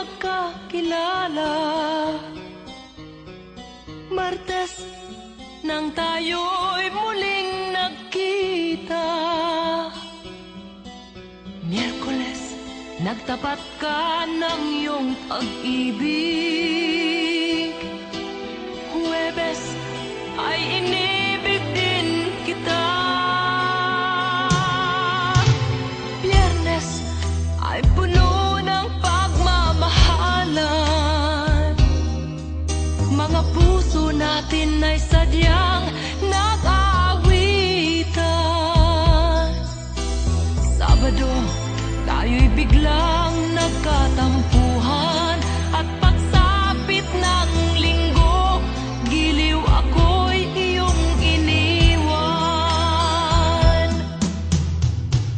magkakilala. Martes nang tayo'y muling nagkita. Miyerkules, nagtapat ka ng iyong pag-ibig. Huwebes ay inibig din kita. Biyernes ay puno ng pagmamahalan. Mga puso natin ay sadyang nag-aawitan. Sabado, tayo'y biglang nagkatampuhan. At pagsapit ng linggo, giliw ako'y iyong iniwan.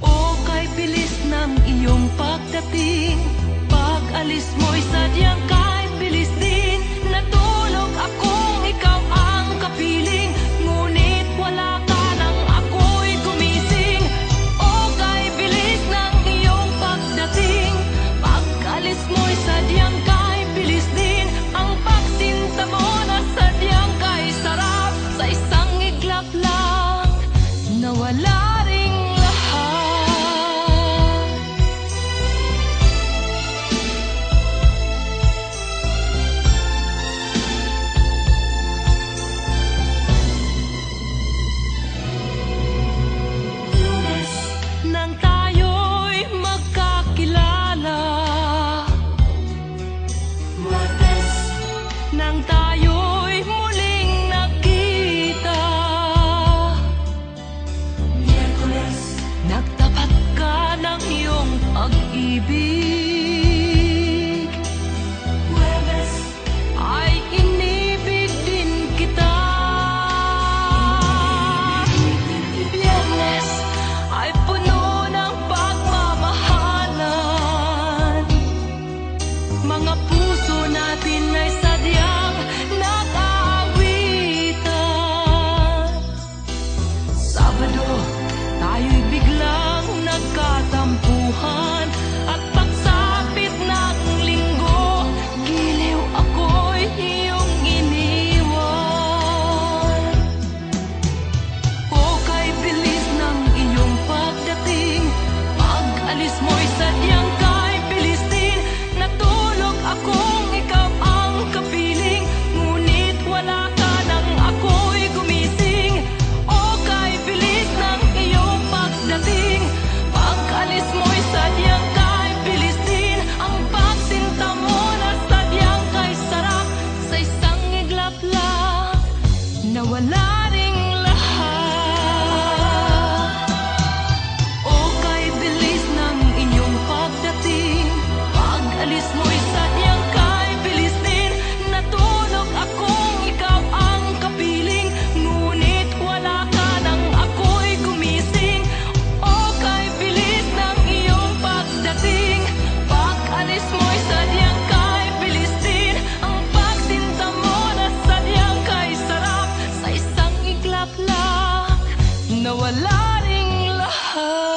O kay bilis ng iyong pagdating, pag-alis mo'y sadyang kay bilis din. Natulog akong ikaw ang kapiling, ngunit wala ka nang ako'y gumising. O kay bilis ng iyong pagdating, pag-alis mo'y sadyang kay bilis din. Ang pagsinta mo na sadyang kay sarap, sa isang iglap lang nawala ring lahat. Lunes nang tayo'y magkakilala. Martes nang tayo'y muling nagkita. Miyerkules, nagtapat ka ng iyong pag-ibig. Huwebes ay inibig din kita. Biyernes ay puno ng pagmamahalan. Mga puso natin ay sadyang nag-aawitan. Sabado, tayo'y biglang nagkatampuhan. At pagsapit ng linggo, giliw ako'y iyong iniwan. O kay bilis ng iyong pagdating, pag-alis mo'y sadyang kay bilis din. Natulog akong ikaw ang kapiling, ngunit wala ka nang ako'y gumising. O kay bilis ng iyong pagdating, pag-alis mo'y sadyang kay bilis din. Ang pagsinta mo na sadyang kay sarap, sa isang iglap lang nawala ring lahat. O kay bilis ng inyong pagdating, pag-alis mo'y sadyang kay bilis din. Natulog akong ikaw ang kapiling, ngunit wala ka nang ako'y gumising. O kay bilis ng iyong pagdating, pag-alis mo'y sadyang kay bilis din. Ang pagsinta mo na sadyang kay sarap, sa isang iglap lang nawala ring lahat.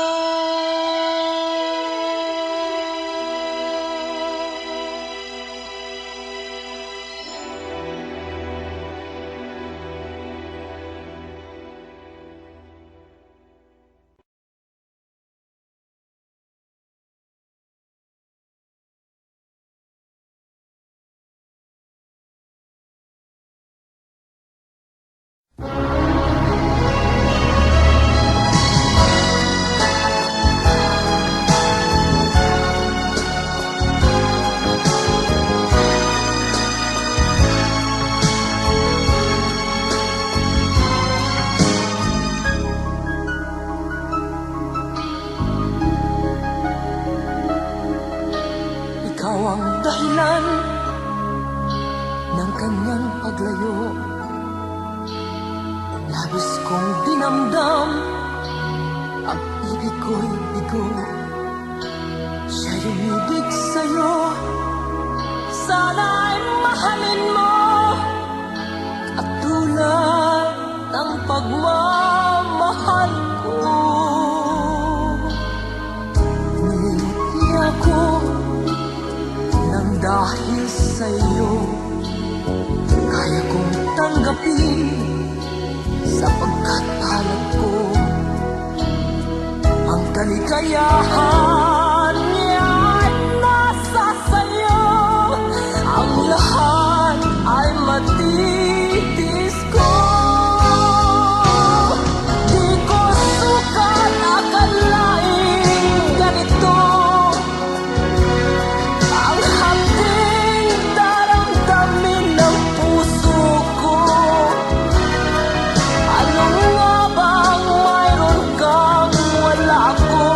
Ikaw ang dahilan ng kanyang paglayo. Labis kong dinamdam, ang ibig ko'y bigo. Siya'y umibig sa'yo, sana'y mahalin mo, katulad ng pagmamahal ko. Ngunit di ako dahil sa'yo kaya kong tanggapin, sapagkat palad ko ang kaligayahan niya ay nasa sayo. Ang lahat ay matitis ko, di ko sukat akalaing ganito ang hapding daramdamin ng puso ko. Ano nga bang mayroon kang wala ako,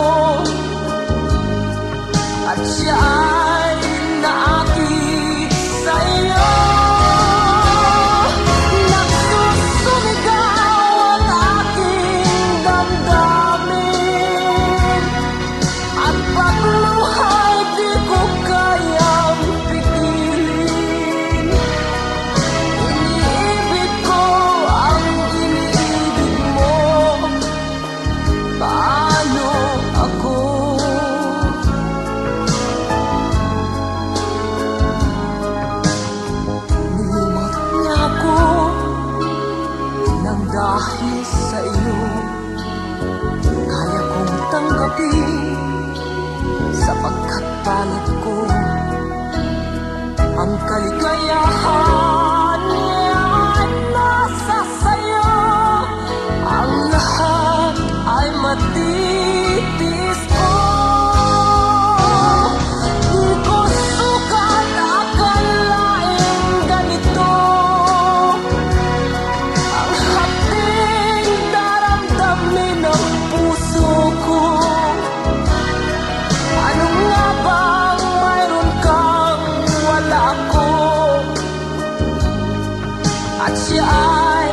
at siya ay naakit sa'yo. Nagsusumigaw ang aking damdamin, at pagluhay di ko kayang pigilin. Iniibig ko ang iniibig mo, paano ako? Nilimot niya ako nang dahil sa iyo kaya kong tanggapin, sapagkat palad ko ang kaligayahan niya ay nasa sayo. Ang lahat ay matitis ko, di ko sukat akalaing ganito ang hapding daramdamin ng puso ko. Ano nga bang mayroon kang wala ako, at siya ay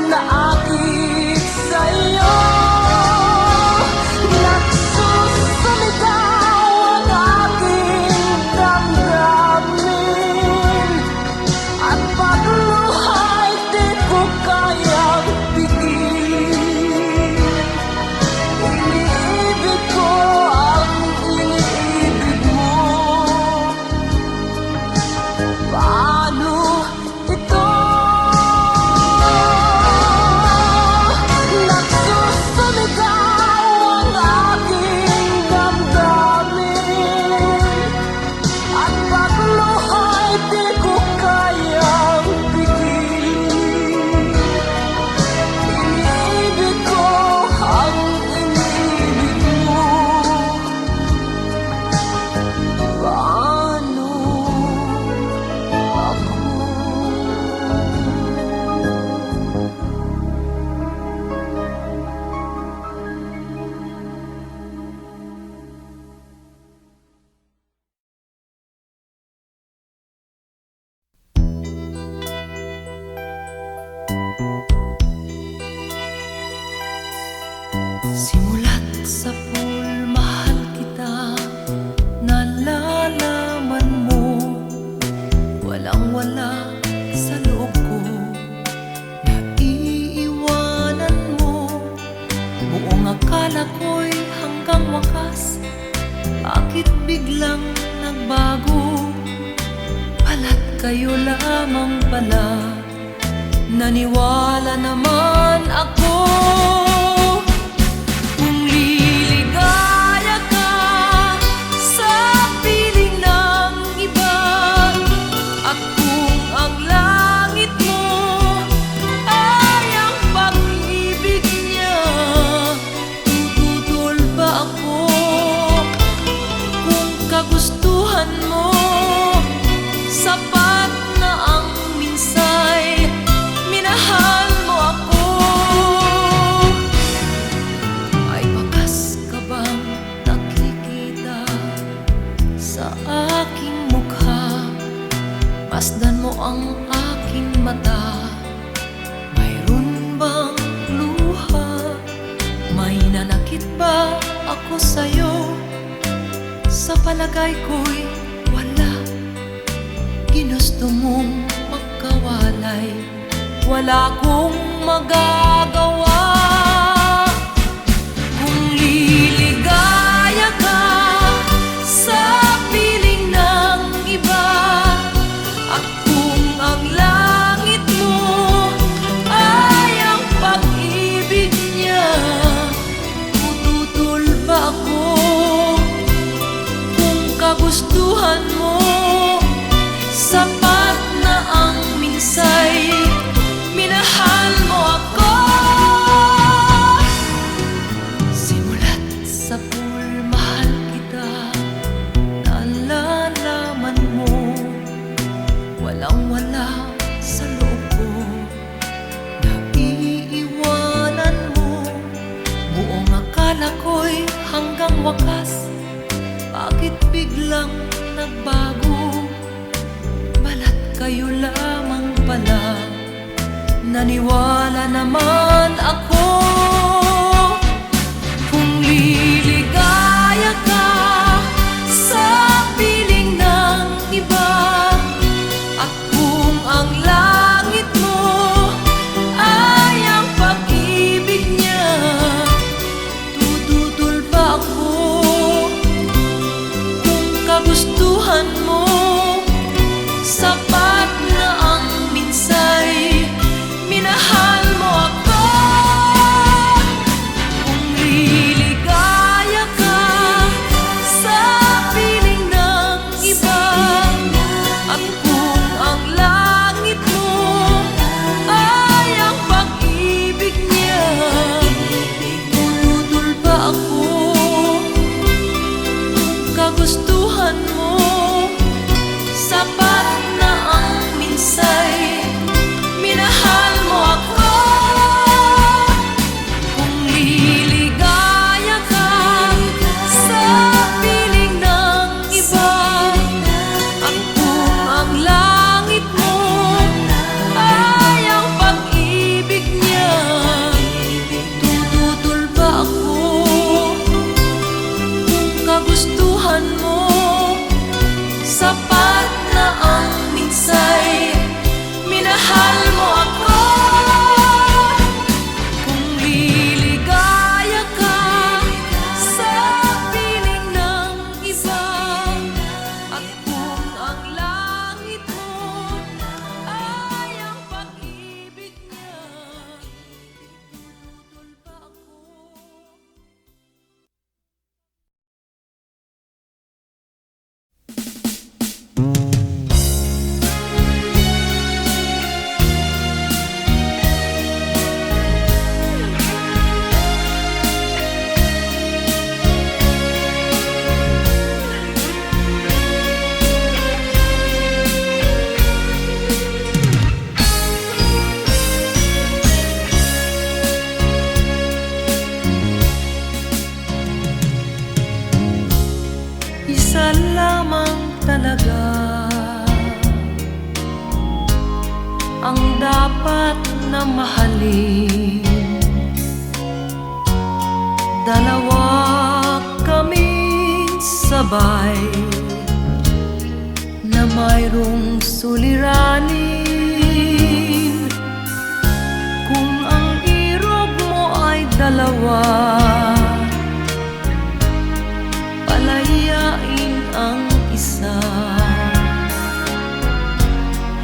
naakit sa'yo. Nagsusumigaw ang aking damdamin, at pagluhay di ko kayang pigilin. Iniibig ko ang iniibig mo, paano ito? Nagsusumigaw ang aking damdamin, at pagluhay di ko kayang pigilin. Iniibig ko ang iniibig mo, paano ako? Simulat sa pool, mahal kita, nalalaman mo, walang-wala sa loob ko, naiiwanan mo. Buong akala ko'y hanggang wakas, bakit biglang nagbago? Pala't kayo lamang pala, naniwala naman ako. Kung liligaya ka sa piling ng iba, at kung ang langit mo ay ang pag-ibig niya, tututol ba ako? Kung kagustuhan mo, sapat na ang minsay minahal mo ako. Ay bakas ka bang nakikita sa aking mukha? Masdan mo ang aking mata, mayroon bang luha? May nanakit ba ako sa'yo? Sa palagay ko'y wala. Ginusto mong magkawalay, wala akong magagawa. Kung liligaya ka sa piling ng iba, walang-wala sa loob ko. Naiiwanan mo, buong akala ko'y hanggang wakas. Bakit biglang nagbago? Balat kayo lamang pala. Naniwala naman ako. Kung liligaya ka sa piling ng iba, at kung ang langit mo ay ang pag-ibig niya, tututol ba ako? Kung kagustuhan mo, sapat na ang minsay, minahal mo ako. Kung liligaya ka sa piling ng iba, at kung ang langit mo ay ang pag-ibig niya, tututol ba ako? Kung kagustuhan mo, sapat na ang minsay, minahal mo ako. Kung liligaya ka sa piling ng iba, at kung ang langit mo ay ang pag-ibig niya, tututol ba ako? Kung kagustuhan mo, sapat na ang minsay, minahal mo ako. Kung liligaya ka sa piling ng iba, at kung ang langit mo ay ang pag-ibig niya, tututol ba ako? Isa lamang talaga ang dapat na mahalin. Dalawa kaming sabay na mayroong suliranin. Kung ang irog mo ay dalawa, palayain ang isa.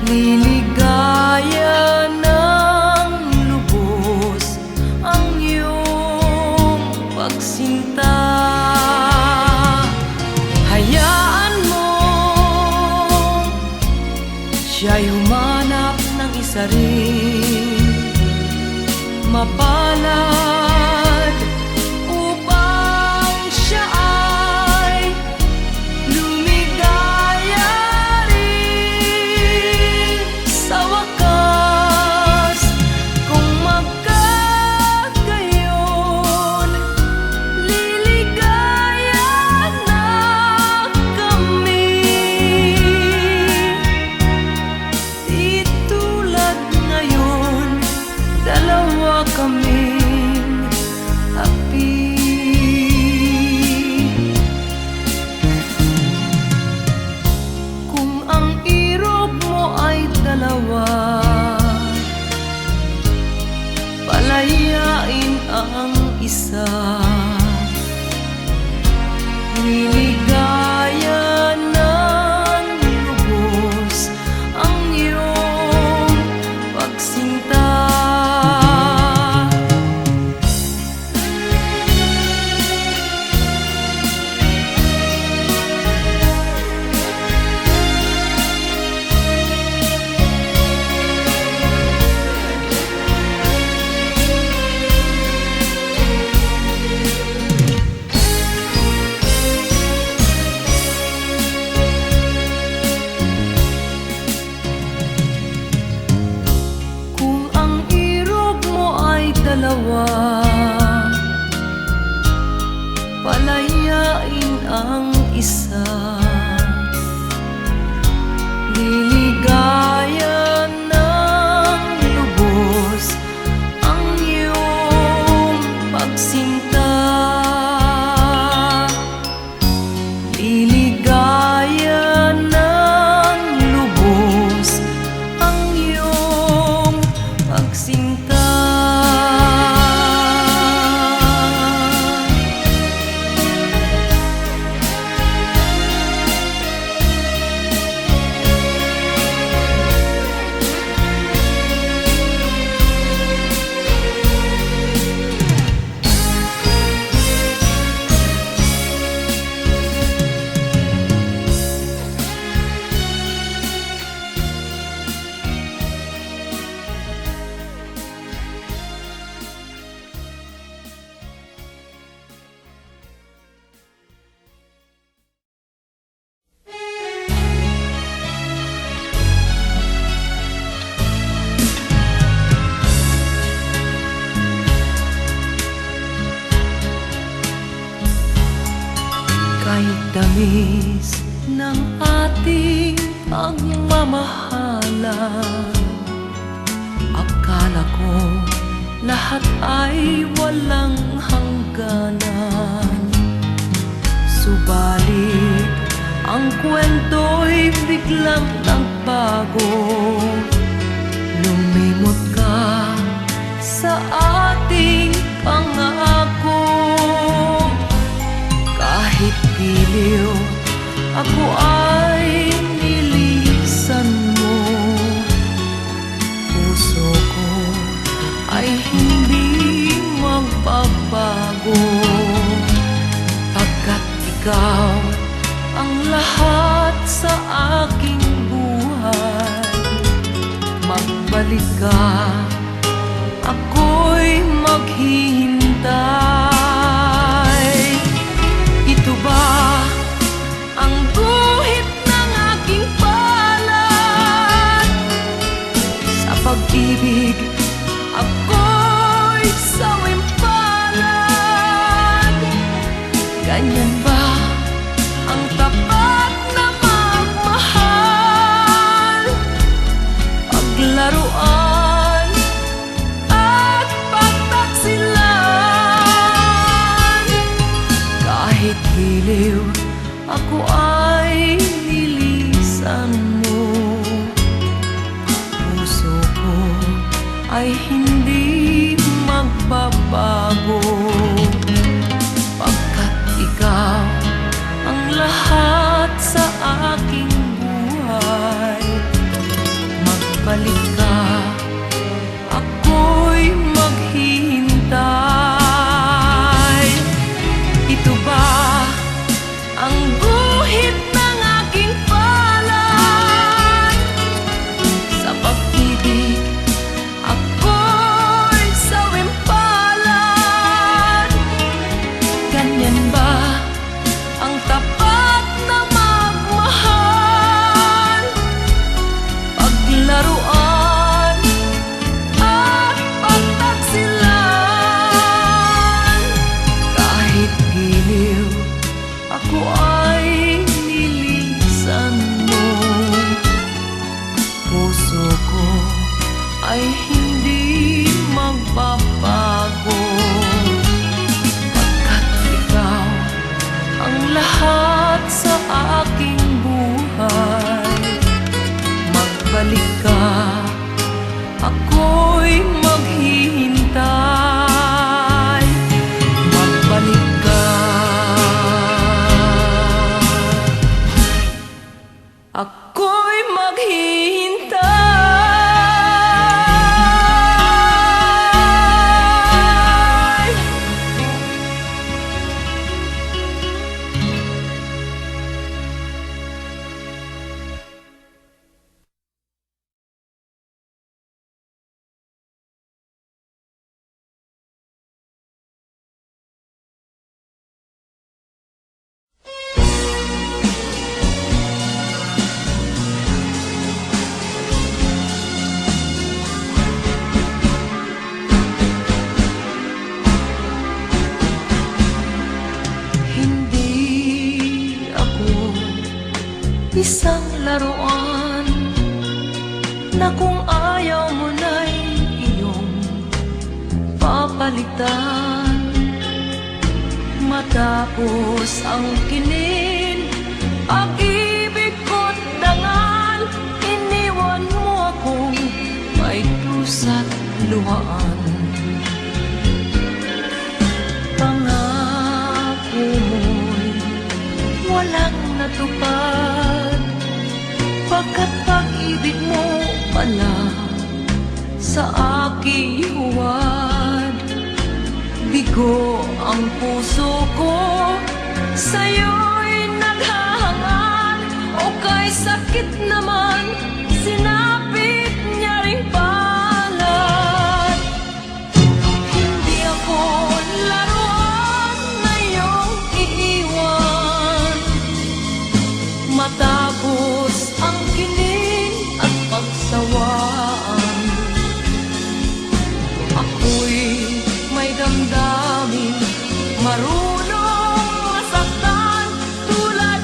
Liligaya ng lubos ang iyong pagsinta. Hayaan mo siya'y humanap ng isa rin, mapalad, upang siya ay lumigaya rin sa wakas. Kung magkagayon, liligaya na kami. Di tulad ngayon, dalawa kami. tamis ng ating pagmamahalan. Akala ko lahat ay walang hangganan, subalit ang kwento'y biglang nagbago. Lumimot ka sa ating pangako. Kahit giliw, ako ay nilisan mo. Puso ko ay hindi magbabago, pagkat ikaw ang lahat sa aking buhay. Magbalik ka, ako'y maghihintay. Ito ba ang guhit ng aking palad? Sa pag-ibig, ako'y sawimpalad. Ganyan ba ang tapat na magmahal? Paglaruan at pagtaksilan. Kahit giliw, ako ay nilisan mo. Puso ko ay hindi magbabago, pagkat ikaw ang lahat sa aking buhay. Magbalik ka, ako'y maghihintay. Ito ba ang guhit ng aking palad? Sa pag-ibig, ako'y sawimpalad. Ganyan ba ang tapat na magmahal? Paglaruan at pagtaksilan. Kahit giliw, ako ay nilisan mo. Puso ko ay hindi magbabago, pagkat ikaw ang lahat sa aking buhay. Magbalik ka, ako'y maghihintay. Magbalik ka, ako'y maghihintay. Hindi ako isang laruan na kung ayaw mo na'y iyong papalitan. Matapos ang kinin, pag-ibig ko't dangal, iniwan mo akong may dusa't luhaan. Pangako mo'y walang natupad, pagkat pag-ibig mo pala sa aking huwad. Bigo ang puso ko, sa'yo'y naghahangad, o kay sakit naman, sinapit niya ring palad. Hindi ako laruan na iyong iiwan, matapos ang kinin at pagsawaan. Ako'y may damdamin, marunong masaktan tulad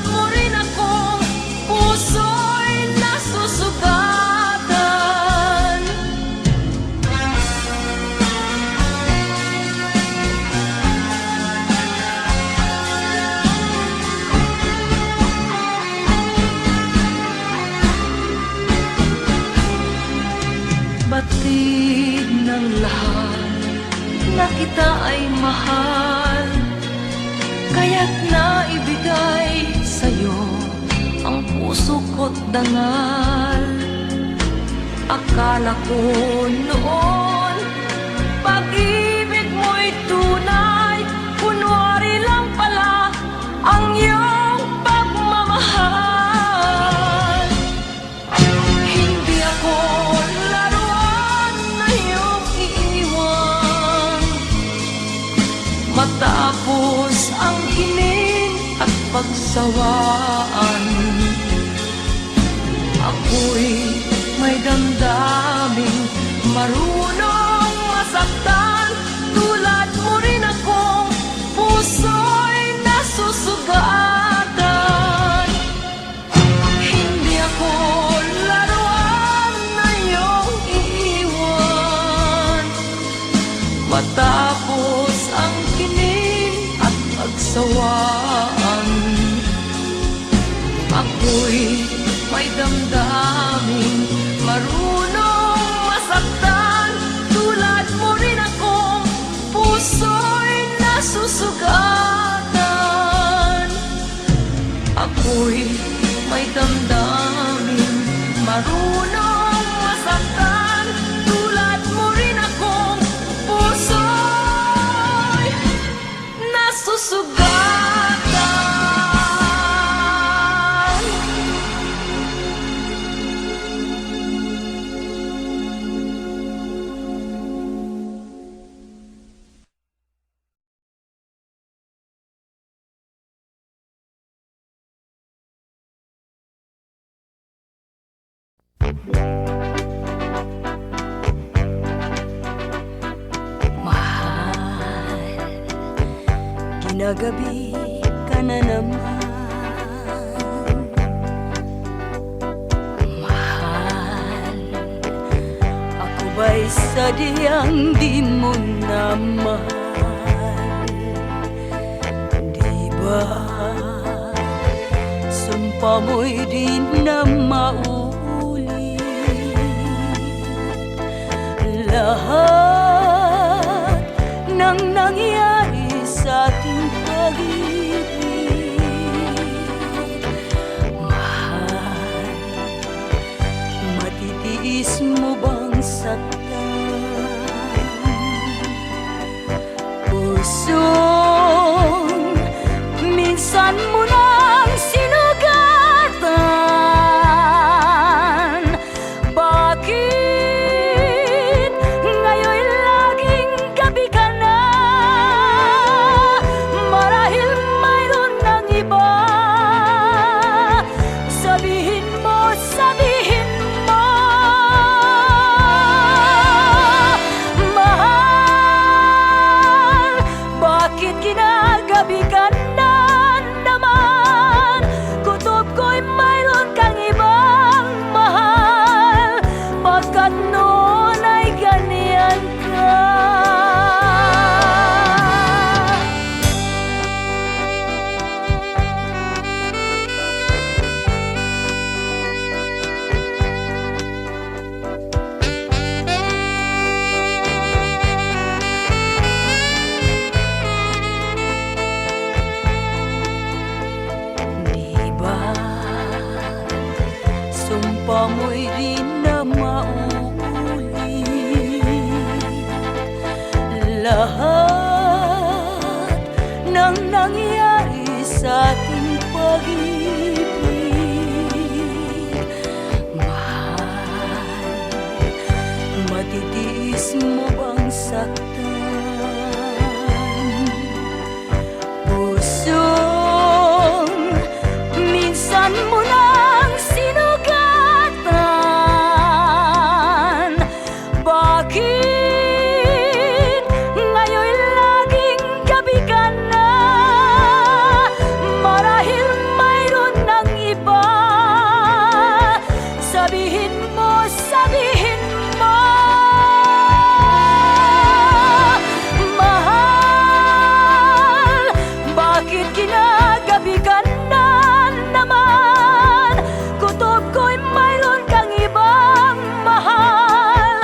Hatid ng lahat na kita ay mahal, kaya't naibigay sa'yo ang puso ko't dangal. Akala ko noon pag-ibig mo'y tunay, kunwari lang pala ang iyong pagmamahal. Hindi ako laruan na iyong iiwan, matapos ang kinin at pagsawaan. Ako'y may damdaming marunong masaktan, tulad mo rin akong puso'y nasusugatan. Hindi ako laruan na iyong iiwan, matapos ang kinin at pagsawaan. Ako'y may damdaming marunong masaktan, tulad mo rin akong puso'y nasusugatan. Ako'y may damdaming marunong masaktan, tulad mo rin akong puso'y nasusugatan. Mahal, ginagabi ka na naman. Mahal, ako ba'y sadyang di mo na mahal? Di ba sumpa mo'y di na maulit lahat ng nangyari sa ating pag-ibig. Mahal, matitiis mo bang saktan? Pusong minsan mo nang sinugatan. Bakit ngayon laging gabi ka na? Marahil mayroon ng iba. Sabihin mo, sabihin mo. Mahal, bakit ginagabi ka na naman? Kutob ko'y mayroon kang ibang mahal, pagkat noon ay ganyan ka. Di ba sumpa mo'y di na mauulit lahat ng nangyari sa ating pag-ibig. Mahal, matitiis mo bang saktan? Pusong minsan mo nang sinugatan. Bakit ngayon laging gabi ka na? Marahil mayroon ng iba. Sabihin mo, sabihin mo. Mahal, bakit ginagabi ka na naman? Kutob ko'y mayroon kang ibang mahal,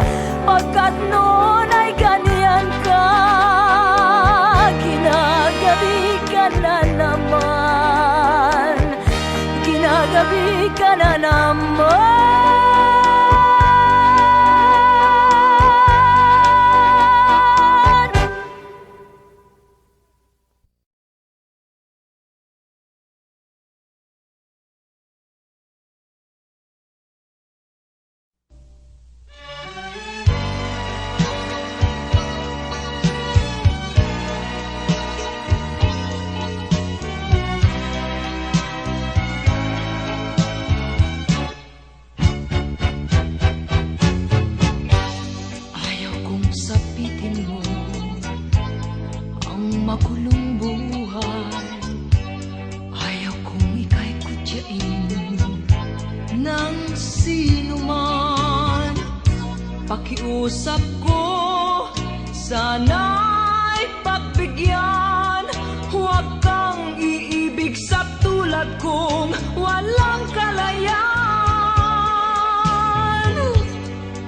pakiusap ko, sana'y pagbigyan. Huwag kang iibig sa tulad kong walang kalayaan.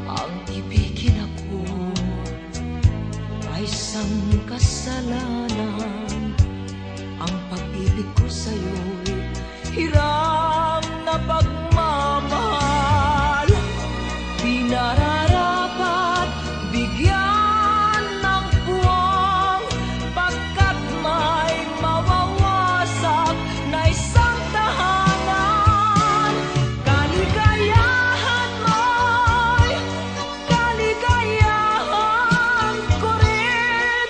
Ang ibigin ako ay isang kasalanan. Ang pag-ibig ko sa'yo'y hiram na pagmamahal. Di nararapat bigyan ng puwang, pagkat may mawawasak na isang tahanan. Kaligayahan mo'y kaligayahan ko rin.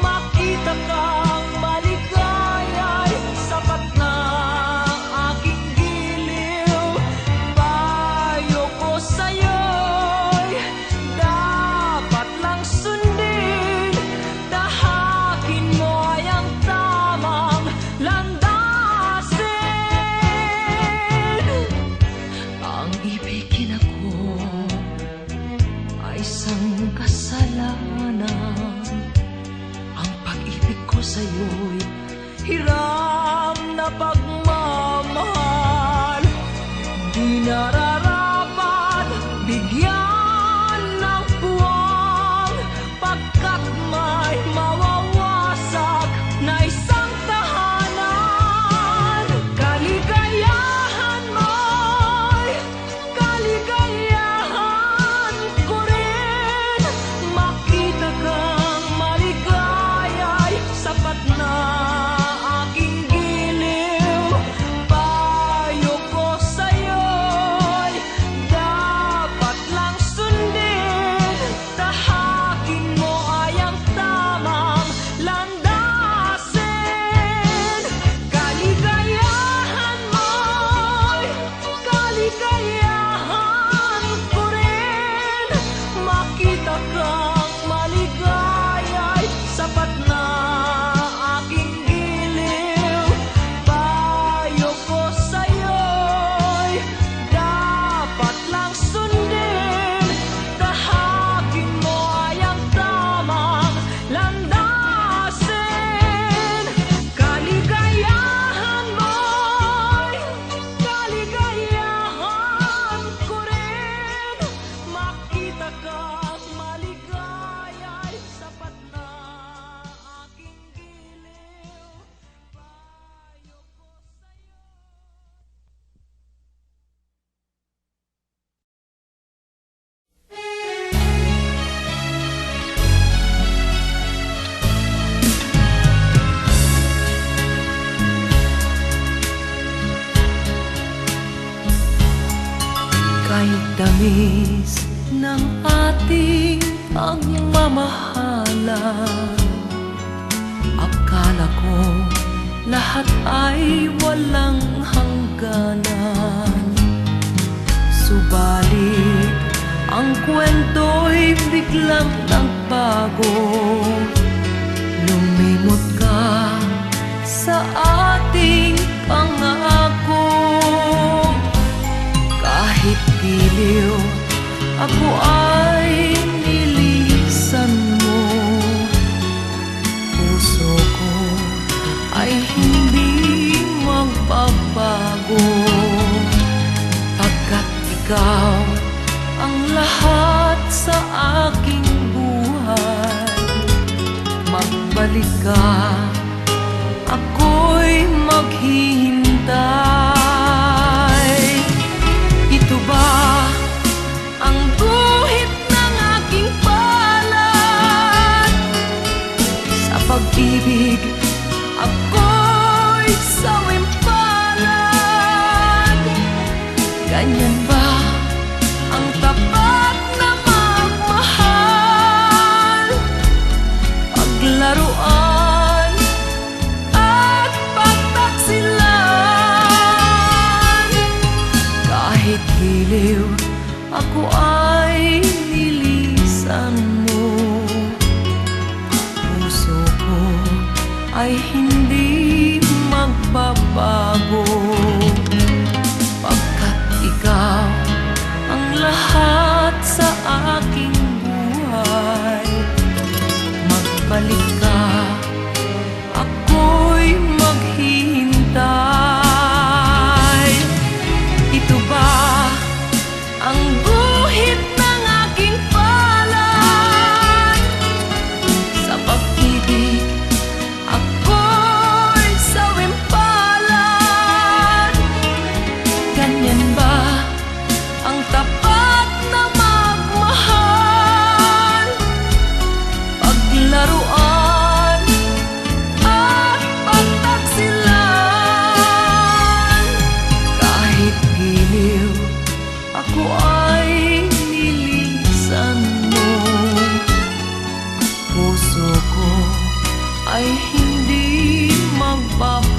Makita kang maligaya'y sapat na aking giliw. Payo ko sa'yo'y dapat lang sundin. Tahakin mo ay ang tamang landasin. Ang ibigin ako ay isang kasalanan. Ang pag-ibig ko sa'yo'y hiram na pagmamahal. Di nararapat bigyan ng puwang, pagkat may mawawasak na isang tahanan. Kaligayahan mo'y kaligayahan ko rin. Makita kang maligaya'y sapat na aking giliw. Payo ko sa'yo'y dapat lang sundin. Tahakin mo ay ang tamang landasin. Kaligayahan mo'y kaligayahan ko rin. Makita kang maligaya'y sapat na aking giliw. Payo ko sa'yo'y dapat lang sundin. Tahakin mo ay ang tamang landasin. Kaligayahan mo'y kaligayahan ko rin. Makita kang maligaya'y sapat na aking giliw. Payo ko sa'yo. Kahit tamis ng ating pagmamahalan, akala ko lahat ay walang hangganan. Subalit ang kwento'y biglang nagbago. Lumimot ka sa ating pangako. Kahit giliw, ako ay nilisan mo. Puso ko ay hindi magbabago, pagkat ikaw ang lahat sa aking buhay. Magbalik ka, ako'y maghihintay. Ito ba ang guhit ng aking palad? Sa pag-ibig, ako'y sawing palad. Ganyan ba ang tapat na magmahal? Paglaruan at pagtaksilan. Kahit giliw, ako ay nilisan mo. Puso ko ay hindi magbabago, pagkat ikaw ang lahat sa aking ang guhit ng aking palad. Sa pag-ibig ako'y sawimpalad. Ganyan ba ang tapat na magmahal? Paglaruan at pagtaksilan. Kahit giliw ako ay nilisan mo, puso ko ay hindi magbabago.